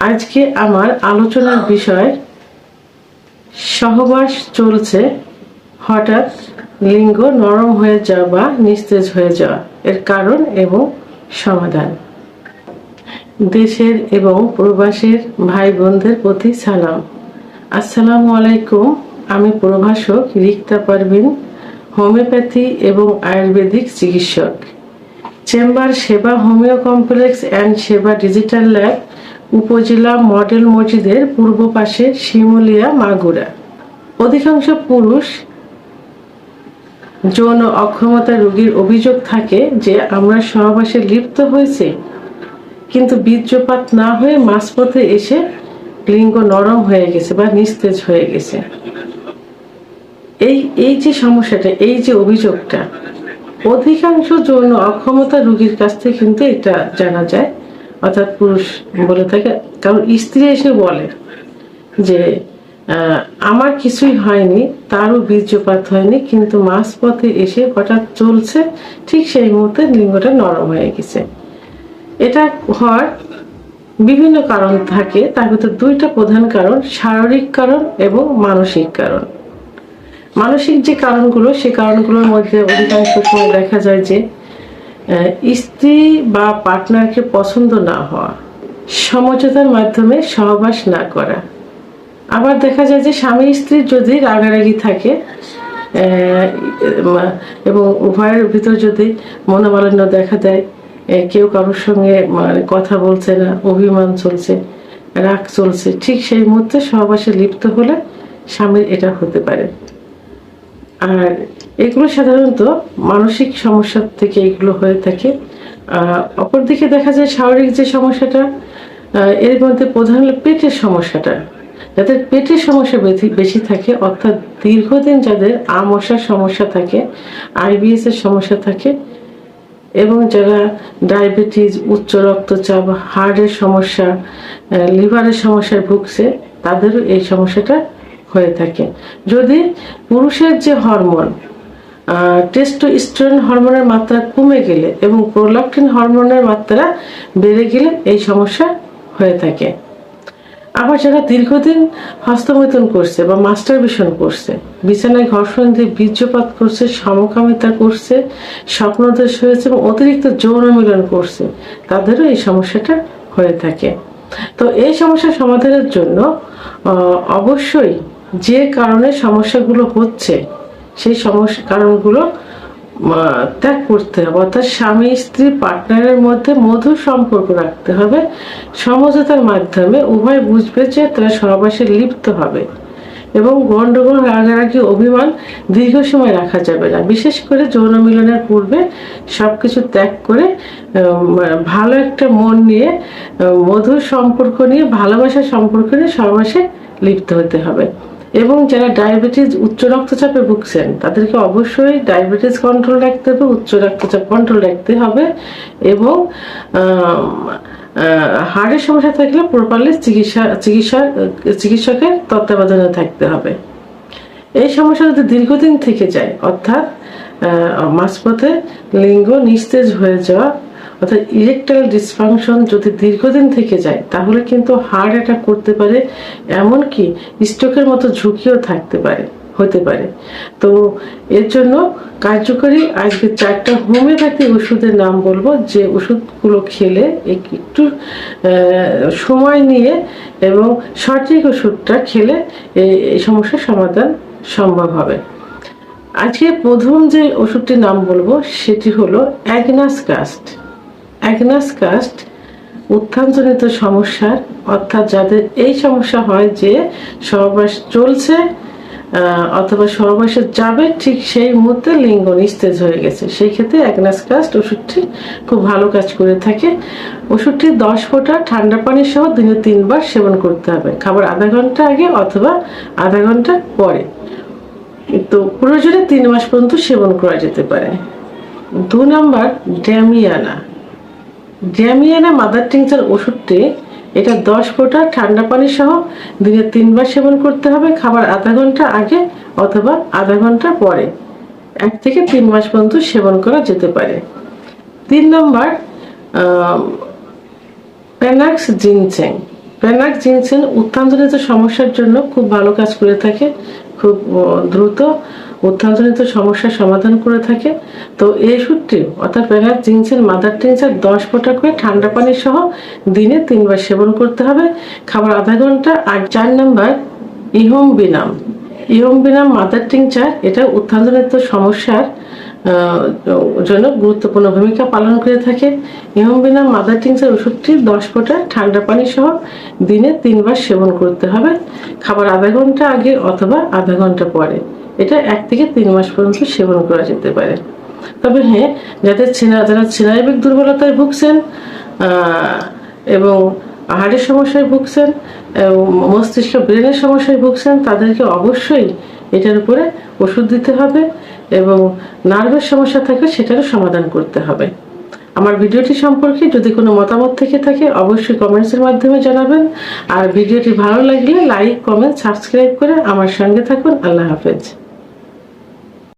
আজকে আমার আলোচনার বিষয় সহবাস চলছে, হঠাৎ লিঙ্গ নরম হয়ে যাওয়া বা নিস্তেজ হয়ে যাওয়া, এর কারণ এবং সমাধান। দেশের এবং প্রবাসের ভাই বোনদের প্রতি সালাম। আসসালামু আলাইকুম। আমি প্রভাষক রিক্তা পারভিন, হোমিওপ্যাথি এবং আয়ুর্বেদিক চিকিৎসক। চেম্বার সেবা হোমিও কমপ্লেক্স অ্যান্ড সেবা ডিজিটাল ল্যাব, উপজেলা মডেল মসজিদের পূর্ব পাশে, শিমুলিয়া, মাগুরা। অধিকাংশ পুরুষ যৌন অক্ষমতা রোগীর অভিযোগ থাকে যে আমরা সহবাসে লিপ্ত হয়েছি, কিন্তু বীর্যপাত না হয়ে মাঝপথে এসে লিঙ্গ নরম হয়ে গেছে বা নিস্তেজ হয়ে গেছে। এই যে সমস্যাটা, এই যে অভিযোগটা, অধিকাংশ যৌন অক্ষমতা রোগীর কাছ থেকে কিন্তু এটা জানা যায়। অর্থাৎ পুরুষ বলে থাকে, কারণ স্ত্রী এসে বলে যে আমার কিছুই হয়নি, তারও বীর্যপাত হয়নি, কিন্তু মাঝপথে এসে হঠাৎ চলছে, ঠিক সেই মুহূর্তে লিঙ্গটা নরম হয়ে গেছে। এটা হওয়ার বিভিন্ন কারণ থাকে, তার ভিতর দুইটা প্রধান কারণ: শারীরিক কারণ এবং মানসিক কারণ। মানসিক যে কারণগুলো, সে কারণগুলোর মধ্যে অধিকাংশ সময় দেখা যায় যে স্ত্রী বা পার্টনারকে পছন্দ না হওয়া, সমঝোতার মাধ্যমে সহবাস না করা। আবার দেখা যায় যে স্বামী স্ত্রী যদি রাগারাগি থাকে এবং উভয়ের ভিতর যদি মনোমালিন্য দেখা দেয়, কেউ কারোর সঙ্গে মানে কথা বলছে না, অভিমান চলছে, রাগ চলছে, ঠিক সেই মুহূর্তে সহবাসে লিপ্ত হলে স্বামীর এটা হতে পারে। আর এগুলো সাধারণত মানসিক সমস্যা থেকে এগুলো হয়ে থাকে। অপরদিকে দেখা যায় শারীরিক যে সমস্যাটা, এর মধ্যে প্রধান হলো পেটের সমস্যাটা। যাদের পেটের সমস্যা বেশি থাকে, অর্থাৎ দীর্ঘদিন যাদের আমশার সমস্যা থাকে, আইবিএস এর সমস্যা থাকে, এবং যারা ডায়াবেটিস, উচ্চ রক্তচাপ, হার্টের সমস্যা, লিভারের সমস্যায় ভুগছে, তাদেরও এই সমস্যাটা হয়ে থাকে। যদি পুরুষের যে হরমোন টেস্টোস্টেরন হরমোনের মাত্রা কমে গেলে এবং প্রোল্যাক্টিন হরমোনের মাত্রা বেড়ে গেলে এই সমস্যা হয়ে থাকে। আবার যারা দীর্ঘদিন হস্তমৈথুন করছে বা মাস্টারবেশন করছে, বিছানায় ঘর্ষণ দিয়ে বীর্যপাত করছে, সমকামিতা করছে, স্বপ্নদোষ হয়েছে এবং অতিরিক্ত যৌন মিলন করছে, তাদেরও এই সমস্যাটা হয়ে থাকে। তো এই সমস্যা সমাধানের জন্য অবশ্যই যে কারণে সমস্যাগুলো হচ্ছে, সেই কারণগুলো ত্যাগ করতে হবে। অর্থাৎ স্বামী স্ত্রী পার্টনারের মধ্যে মধুর সম্পর্ক রাখতে হবে। সমঝোতার মাধ্যমে উভয় বুঝবে যে তারা সহবাসে লিপ্ত হবে, এবং গন্ডগোল, রাগারাগি, অভিমান দীর্ঘ সময় রাখা যাবে না। বিশেষ করে যৌন মিলনের পূর্বে সবকিছু ত্যাগ করে ভালো একটা মন নিয়ে, মধুর সম্পর্ক নিয়ে, ভালোবাসার সম্পর্ক নিয়ে সহবাসে লিপ্ত হতে হবে। এবং যারা ডায়াবেটিস, উচ্চ রক্তচাপে ভুগছেন, তাদেরকে অবশ্যই ডায়াবেটিস কন্ট্রোল রাখতে হবে, উচ্চ রক্তচাপ কন্ট্রোল রাখতে হবে, এবং হার্টের সমস্যা থাকলে প্রপারলি চিকিৎসকের তত্ত্বাবধানে থাকতে হবে। এই সমস্যা যদি দীর্ঘদিন থেকে যায়, অর্থাৎ মাঝপথে লিঙ্গ নিস্তেজ হয়ে যাওয়া, অর্থাৎ ইরেকটাইল ডিসফাংশন যদি দীর্ঘদিন থেকে যায়, তাহলে কিন্তু হার্ট অ্যাটাক করতে পারে, এমনকি স্ট্রোকের মতো ঝুঁকিও হতে পারে। তো এর জন্য কার্যকরী আজকে 4টা হোমিওপ্যাথি ওষুধের নাম বলবো, যে ওষুধগুলো খেলে একটু সময় নিয়ে এবং সঠিক ওষুধটা খেলে এই সমস্যার সমাধান সম্ভব হবে। আজকে প্রথম যে ওষুধটির নাম বলবো সেটি হলো অ্যাগনাস কাস্ট। অ্যাগনাস কাস্ট উত্থানজনিত সমস্যার, অর্থাৎ যাদের এই সমস্যা হয় যে সহবাস চলছে অথবা সহবাসে যাবে, ঠিক সেই মুহূর্তে লিঙ্গ নিস্তেজ হয়ে গেছে, সেই ক্ষেত্রে অ্যাগনাস কাস্ট ওষুধটি খুব ভালো কাজ করে থাকে। ওষুধটি 10 ফোঁটা ঠান্ডা পানি সহ দিনে 3 বার সেবন করতে হবে, খাবার আধা ঘন্টা আগে অথবা আধা ঘন্টা পরে। তো প্রয়োজনে 3 মাস পর্যন্ত সেবন করা যেতে পারে। 2 নম্বর ড্যামিয়ানা মাদার টিংচার ওষুধটি, এটা 10 ফোঁটা ঠান্ডা পানি সহ দিনে 3 বার সেবন করতে হবে, খাবার আধা ঘন্টা আগে অথবা আধা ঘন্টা পরে। 1 থেকে 3 মাস পর্যন্ত সেবন করা যেতে পারে। 3 নম্বর প্যানাক্স জিনসেং। ফেনাক জিনসেন উত্থানজনিত সমস্যার জন্য খুব ভালো কাজ করে থাকে, খুব দ্রুত উত্থানজনিত সমস্যার সমাধান করে থাকে। তো এই ওষুধটি অর্থাৎ ফেনাক জিনসেন মাদার টিনচার 10 ফোঁটা করে ঠান্ডা পানি সহ দিনে 3 বার সেবন করতে হবে, খাবার আধা ঘন্টা। আর 4 নম্বর ইহমবিনাম। ইহমবিনাম মাদার টিনচার, এটা উত্থানজনিত সমস্যার জন্য গুরুত্বপূর্ণ ভূমিকা পালন করে থাকে। ইহমবিনাম মাদার টিনচার ওষুধটি 10 ফোঁটা ঠান্ডা পানি সহ দিনে 3 বার সেবন করতে হবে, খাবার আধা ঘন্টা আগে অথবা আধা ঘন্টা পরে। এটা 1 থেকে 3 মাস পর্যন্ত সেবন করা যেতে পারে। তবে হ্যাঁ, যারা স্নায়বিক দুর্বলতায় ভুগছেন এবং হাড়ের সমস্যায় ভুগছেন, মস্তিষ্ক ব্রেনের সমস্যায় ভুগছেন, তাদেরকে অবশ্যই এটার উপরে ওষুধ দিতে হবে এবং নার্ভের সমস্যা থাকলে সেটারও সমাধান করতে হবে। আমার ভিডিওটি সম্পর্কে যদি কোনো মতামত থেকে থাকে অবশ্যই কমেন্টসের মাধ্যমে জানাবেন। আর ভিডিওটি ভালো লাগলে লাইক, কমেন্ট, সাবস্ক্রাইব করে আমার সঙ্গে থাকুন। আল্লাহ হাফেজ।